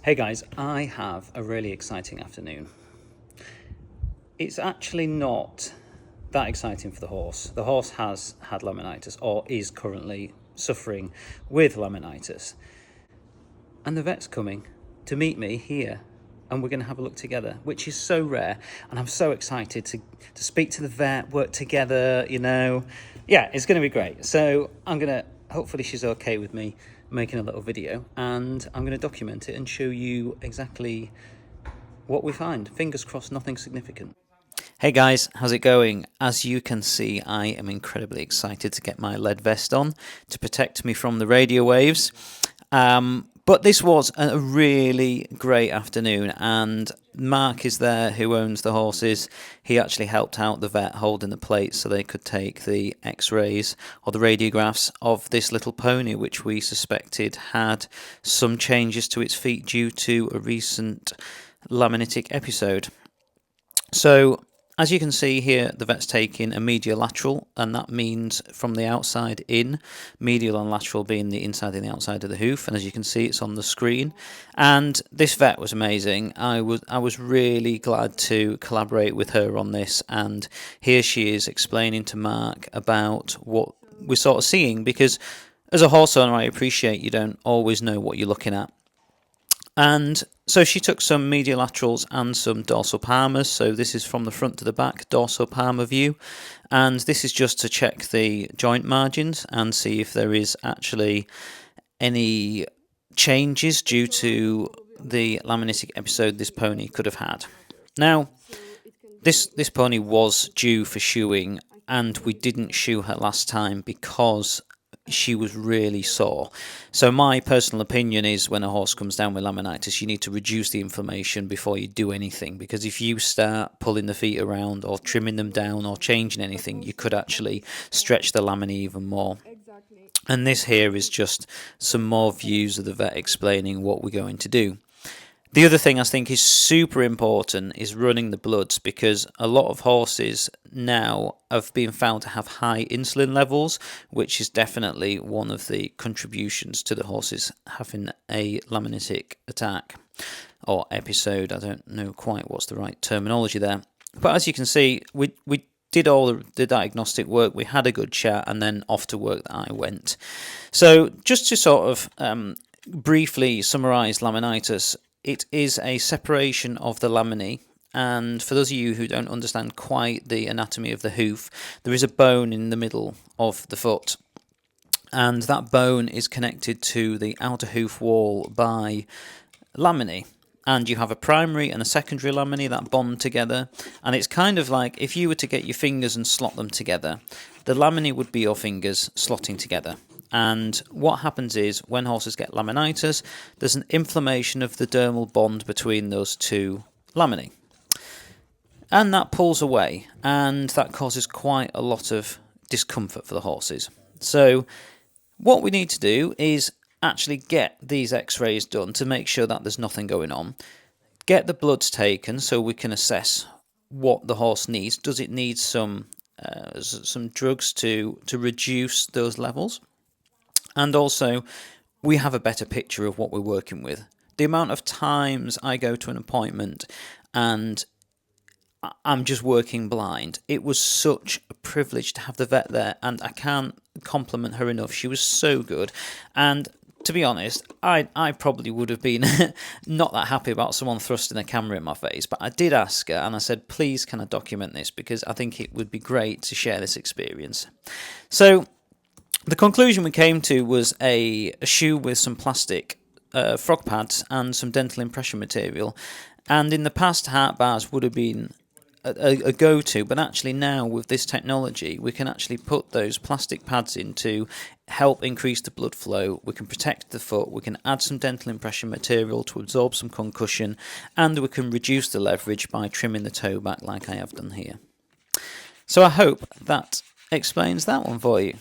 Hey guys, I have a really exciting afternoon. It's actually not that exciting for the horse. The horse has had laminitis or is currently suffering with laminitis. And the vet's coming to meet me here and we're going to have a look together, which is so rare. And I'm so excited to speak to the vet, work together, Yeah, it's going to be great. So hopefully she's okay with me making a little video, and I'm going to document it and show you exactly what we find. Fingers crossed, nothing significant. Hey guys, how's it going? As you can see, I am incredibly excited to get my lead vest on to protect me from the radio waves. But this was a really great afternoon, and Mark is there, who owns the horses. He actually helped out the vet holding the plates so they could take the x-rays or the radiographs of this little pony, which we suspected had some changes to its feet due to a recent laminitic episode. So, as you can see here, the vet's taking a medial lateral, and that means from the outside in, medial and lateral being the inside and the outside of the hoof, and as you can see, it's on the screen. And this vet was amazing. I was really glad to collaborate with her on this, and here she is explaining to Mark about what we're sort of seeing, because as a horse owner, I appreciate you don't always know what you're looking at. And so she took some medial laterals and some dorsal palmars. So this is from the front to the back, dorsal palmar view. And this is just to check the joint margins and see if there is actually any changes due to the laminitic episode this pony could have had. Now, this pony was due for shoeing, and we didn't shoe her last time because she was really sore. So my personal opinion is, when a horse comes down with laminitis, you need to reduce the inflammation before you do anything, because if you start pulling the feet around or trimming them down or changing anything, you could actually stretch the lamina even more. And this here is just some more views of the vet explaining what we're going to do. The other thing I think is super important is running the bloods, because a lot of horses now have been found to have high insulin levels, which is definitely one of the contributions to the horses having a laminitic attack or episode. I don't know quite what's the right terminology there. But as you can see, we did all the diagnostic work, we had a good chat, and then off to work that I went. So just to sort of briefly summarise laminitis, it is a separation of the laminae, and for those of you who don't understand quite the anatomy of the hoof, there is a bone in the middle of the foot, and that bone is connected to the outer hoof wall by laminae. And you have a primary and a secondary laminae that bond together, and it's kind of like if you were to get your fingers and slot them together, the laminae would be your fingers slotting together. And what happens is, when horses get laminitis, there's an inflammation of the dermal bond between those two laminae. And that pulls away, and that causes quite a lot of discomfort for the horses. So what we need to do is actually get these x-rays done to make sure that there's nothing going on. Get the bloods taken so we can assess what the horse needs. Does it need some drugs to reduce those levels? And also, we have a better picture of what we're working with. The amount of times I go to an appointment and I'm just working blind. It was such a privilege to have the vet there, and I can't compliment her enough. She was so good. And to be honest, I probably would have been not that happy about someone thrusting a camera in my face, but I did ask her, and I said, please can I document this, because I think it would be great to share this experience. So the conclusion we came to was a shoe with some plastic frog pads and some dental impression material. And in the past, heart bars would have been a go-to, but actually now with this technology, we can actually put those plastic pads in to help increase the blood flow. We can protect the foot, we can add some dental impression material to absorb some concussion, and we can reduce the leverage by trimming the toe back like I have done here. So I hope that explains that one for you.